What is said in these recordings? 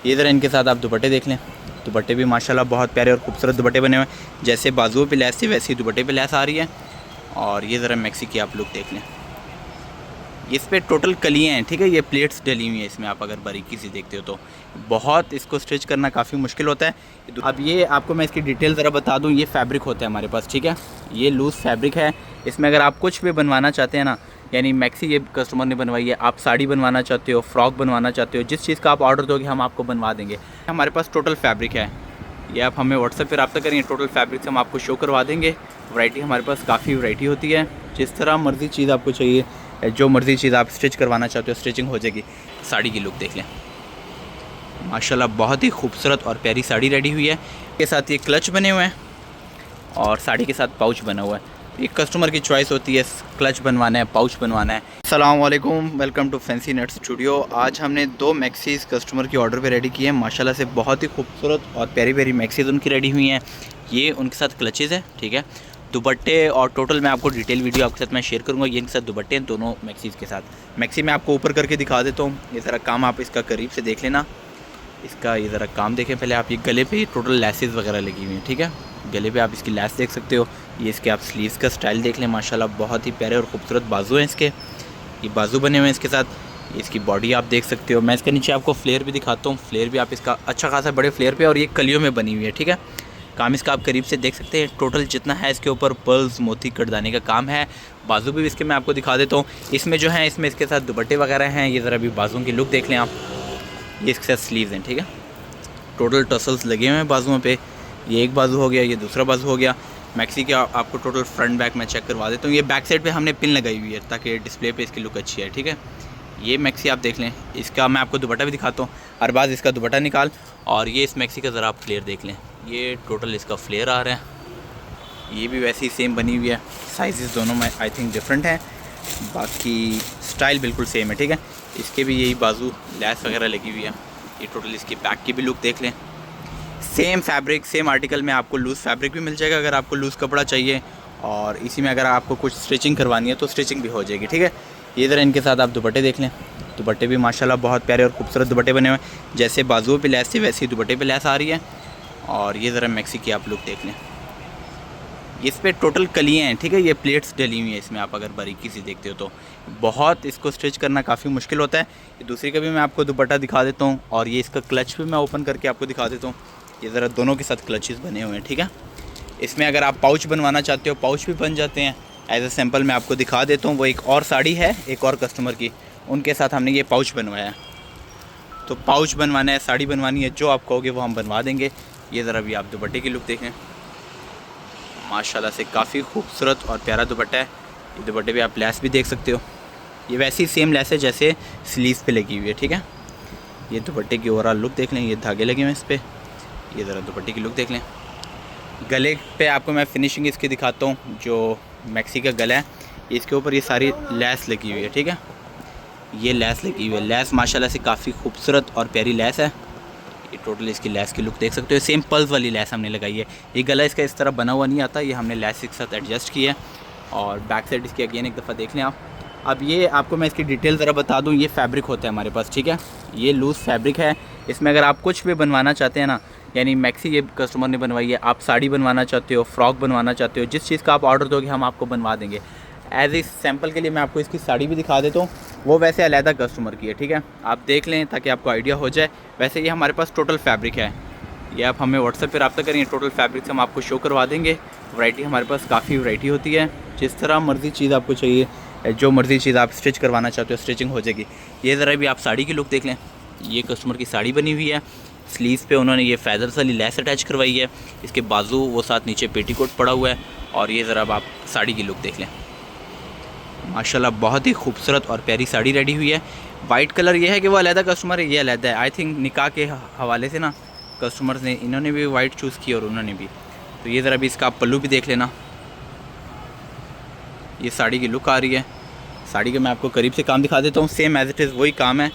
ये ज़रा इनके साथ आप दुपट्टे देख लें। दुपट्टे भी माशाल्लाह बहुत प्यारे और खूबसूरत दुपट्टे बने हुए हैं। जैसे बाजुओं पे लैस थी वैसे ही दुपट्टे पे लैस आ रही है। और ये ज़रा मैक्सी की आप लुक देख लें। इस पे टोटल कलियाँ हैं, ठीक है। ये प्लेट्स डली हुई हैं इसमें, आप अगर बारीकी से देखते हो तो बहुत इसको स्टिच करना काफ़ी मुश्किल होता है। अब ये आपको मैं इसकी डिटेल ज़रा बता दूँ। ये फैब्रिक होता है हमारे पास, ठीक है। ये लूज़ फैब्रिक है। इसमें अगर आप कुछ भी बनवाना चाहते हैं ना, यानी मैक्सी ये कस्टमर ने बनवाई है, आप साड़ी बनवाना चाहते हो, फ्रॉक बनवाना चाहते हो, जिस चीज़ का आप ऑर्डर दोगे हम आपको बनवा देंगे। हमारे पास टोटल फैब्रिक है। ये आप हमें व्हाट्सएप पर रब्ता करेंगे, टोटल फैब्रिक से हम आपको शो करवा देंगे। वैरायटी हमारे पास काफ़ी वैरायटी होती है। जिस तरह मर्ज़ी चीज़ आपको चाहिए, जो मर्ज़ी चीज़ आप स्टिच करवाना चाहते हो स्टिचिंग हो जाएगी। साड़ी की लुक देख लें, माशाल्लाह बहुत ही खूबसूरत और प्यारी साड़ी रेडी हुई है। के साथ ये क्लच बने हुए हैं और साड़ी के साथ पाउच बना हुआ है। ये कस्टमर की चॉइस होती है, क्लच बनवाना है, पाउच बनवाना है। अस्सलाम वालेकुम, welcome to fancy nuts studio. आज हमने 2 मैक्सीज़ कस्टमर की ऑर्डर पे रेडी की है। माशाल्लाह से बहुत ही खूबसूरत और प्यारी प्यारी मैक्सीज़ उनकी रेडी हुई हैं। ये उनके साथ क्लचेज़ है, ठीक है। दुपट्टे और टोटल मैं आपको डिटेल वीडियो आपके साथ मैं शेयर करूंगा। ये इनके साथ दुपट्टे हैं दोनों मैक्सीज़ के साथ। मैक्सी मैं आपको ऊपर करके दिखा देता हूँ। ये ज़रा काम आप इसका करीब से देख लेना। इसका ये ज़रा काम देखें पहले आप। ये गले पे टोटल लेसेस वगैरह लगी हुई हैं, ठीक है। गले पे आप इसकी लेस देख सकते हो। ये इसके आप स्लीव्स का स्टाइल देख लें, माशाल्लाह बहुत ही प्यारे और खूबसूरत बाजू हैं इसके। ये बाजू बने हुए हैं इसके साथ। ये इसकी बॉडी आप देख सकते हो। मैं इसके नीचे आपको फ्लेयर भी दिखाता हूँ। फ्लेयर भी आप इसका अच्छा खासा बड़े फ्लेयर पे, और ये कलियों में बनी हुई है, ठीक है। काम इसका आप करीब से देख सकते हैं। टोटल जितना है इसके ऊपर पर्ल्स मोती कटदाने का काम है। बाजू भी इसके मैं आपको दिखा देता हूँ। इसमें जो है इसमें इसके साथ दुपट्टे वगैरह हैं। ये ज़रा भी बाजुओं की लुक देख लें आप। ये इसके साथ स्लीव्स हैं, ठीक है। टोटल टसल्स लगे हुए हैं बाजुओं पे। ये एक बाजू हो गया, ये दूसरा बाजू हो गया। मैक्सी के आपको टोटल फ्रंट बैक मैं चेक करवा देता हूँ। ये बैक साइड पे हमने पिन लगाई हुई है ताकि डिस्प्ले पे इसकी लुक अच्छी है, ठीक है। ये मैक्सी आप देख लें। इसका मैं आपको दुपट्टा भी दिखाता हूँ। हर बार इसका दुपट्टा निकाल, और ये इस मैक्सी का ज़रा आप फ्लेयर देख लें। ये टोटल इसका फ्लेयर आ रहा है। ये भी वैसे ही सेम बनी हुई है। साइज़ दोनों में आई थिंक डिफरेंट हैं, बाकी स्टाइल बिल्कुल सेम है, ठीक है। इसके भी यही बाजू लैस वगैरह लगी हुई है। ये टोटल इसकी बैक की भी लुक देख लें। सेम फैब्रिक सेम आर्टिकल में आपको लूज़ फैब्रिक भी मिल जाएगा अगर आपको लूज़ कपड़ा चाहिए, और इसी में अगर आपको कुछ स्टिचिंग करवानी है तो स्टिचिंग भी हो जाएगी, ठीक है। ये ज़रा इनके साथ आप दुपट्टे देख लें। दुपट्टे भी माशाल्लाह बहुत प्यारे और खूबसूरत दुपट्टे बने हुए हैं। जैसे बाजुओं पे लैस थी वैसे ही दुपट्टे पे लैस आ रही है। और ये ज़रा मैक्सी की आप लुक देख लें। इस पे टोटल कलियाँ हैं, ठीक है। ये प्लेट्स डली हुई हैं इसमें, आप अगर बारीकी से देखते हो तो बहुत इसको स्टिच करना काफ़ी मुश्किल होता है। ये दूसरी का भी मैं आपको दुपट्टा दिखा देता हूँ, और ये इसका क्लच भी मैं ओपन करके आपको दिखा देता हूँ। ये ज़रा दोनों के साथ क्लचेस बने हुए हैं, ठीक है। इसमें अगर आप पाउच बनवाना चाहते हो पाउच भी बन जाते हैं। एज ए सैम्पल मैं आपको दिखा देता हूँ। वो एक और साड़ी है एक और कस्टमर की, उनके साथ हमने ये पाउच बनवाया है। तो पाउच बनवाना है, साड़ी बनवानी है, जो आप कहोगे वो हम बनवा देंगे। ये ज़रा भी आप दुपट्टे की लुक देखें, माशाल्लाह से काफ़ी खूबसूरत और प्यारा दुपट्टा है। ये दुपट्टे पे आप लेस भी देख सकते हो। ये वैसी सेम लेस है जैसे स्लीव्स पे लगी हुई है, ठीक है। ये दुपट्टे की ओवरऑल लुक देख लें। ये धागे लगे हुए हैं इस पर। ये ज़रा दुपट्टे की लुक देख लें। गले पे आपको मैं फिनिशिंग इसकी दिखाता हूँ। जो मैक्सी का गला है इसके ऊपर ये सारी लेस लगी हुई है, ठीक है। ये लेस लगी हुई है। लेस माशाल्लाह से काफ़ी खूबसूरत और प्यारी लेस है। ये टोटल इसकी लेस की लुक देख सकते हो। सेम पल्स वाली लेस हमने लगाई है। ये गला इसका इस तरह बना हुआ नहीं आता, ये हमने लेस के साथ एडजस्ट किया है। और बैक साइड इसकी अगेन एक दफ़ा देख लें आप। अब ये आपको मैं इसकी डिटेल ज़रा बता दूँ। ये फैब्रिक होता है हमारे पास, ठीक है। ये लूज़ फैब्रिक है। इसमें अगर आप कुछ भी बनवाना चाहते हैं ना, यानी मैक्सी ये कस्टमर ने बनवाई है, आप साड़ी बनवाना चाहते हो, फ्रॉक बनवाना चाहते हो, जिस चीज़ का आप ऑर्डर दोगे हम आपको बनवा देंगे। एज ए सैम्पल के लिए मैं आपको इसकी साड़ी भी दिखा देता हूँ। वो वैसे अलहदा कस्टमर की है, ठीक है। आप देख लें ताकि आपको आइडिया हो जाए। वैसे ये हमारे पास टोटल फैब्रिक है। ये आप हमें व्हाट्सएप पर रब्ता करेंगे, टोटल फैब्रिक से हम आपको शो करवा देंगे। वैरायटी हमारे पास काफ़ी वैरायटी होती है। जिस तरह मर्ज़ी चीज़ आपको चाहिए, जो मर्ज़ी चीज़ आप स्टिच करवाना चाहते हो स्टिचिंग हो जाएगी। ये ज़रा भी आप साड़ी की लुक देख लें। ये कस्टमर की साड़ी बनी हुई है। स्लीव्स पे उन्होंने ये फैदर्स वाली लेस अटैच करवाई है। इसके बाजू वो साथ नीचे पेटीकोट पड़ा हुआ है। और ये ज़रा आप साड़ी की लुक देख लें। माशाल्लाह बहुत ही खूबसूरत और प्यारी साड़ी रेडी हुई है। वाइट कलर ये है कि वो अलहदा कस्टमर है, ये अलहदा है। आई थिंक निकाह के हवाले से ना कस्टमर्स ने, इन्होंने भी वाइट चूज़ की और उन्होंने भी। तो ये ज़रा भी इसका आप पल्लू भी देख लेना। ये साड़ी की लुक आ रही है। साड़ी का मैं आपको करीब से काम दिखा देता हूँ। सेम एज इट इज़ वही काम है,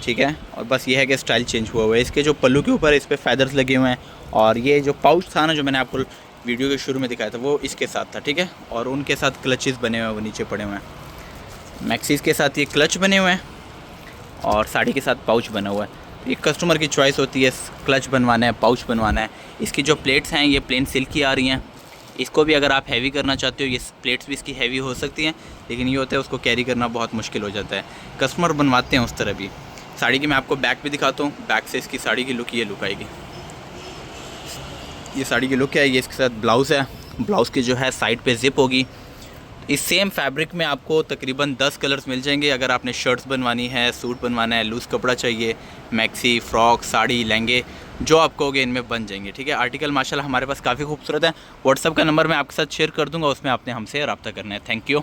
ठीक है। और बस ये है कि स्टाइल चेंज हुआ हुआ है। इसके जो पल्लू के ऊपर इस पर फैदर्स लगे हुए हैं। और ये जो पाउच था ना जो मैंने आपको वीडियो के शुरू में दिखाया था वो इसके साथ था, ठीक है। और उनके साथ क्लचेस बने हुए हैं, वो नीचे पड़े हुए हैं। मैक्सीज़ के साथ ये क्लच बने हुए हैं और साड़ी के साथ पाउच बना हुआ है। ये कस्टमर की चॉइस होती है, क्लच बनवाना है, पाउच बनवाना है। इसकी जो प्लेट्स हैं ये प्लेन सिल्क की आ रही हैं। इसको भी अगर आप हैवी करना चाहते हो, ये प्लेट्स भी इसकी हैवी हो सकती हैं, लेकिन ये होता है उसको कैरी करना बहुत मुश्किल हो जाता है। कस्टमर बनवाते हैं उस तरह भी। साड़ी की मैं आपको बैक भी दिखाता हूँ। बैक से इसकी साड़ी की लुक ये लुक आएगी। ये साड़ी की लुक है। ये इसके साथ ब्लाउज़ है। ब्लाउज़ की जो है साइड पे ज़िप होगी। इस सेम फैब्रिक में आपको तकरीबन 10 कलर्स मिल जाएंगे। अगर आपने शर्ट्स बनवानी है, सूट बनवाना है, लूज़ कपड़ा चाहिए, मैक्सी, फ्रॉक, साड़ी, लहंगे, जो आप कहोगे इनमें बन जाएंगे। ठीक है, आर्टिकल माशाल्लाह हमारे पास काफ़ी खूबसूरत है। व्हाट्सअप का नंबर मैं आपके साथ शेयर कर दूंगा, उसमें आपने हमसे रब्ता करना है। Thank you.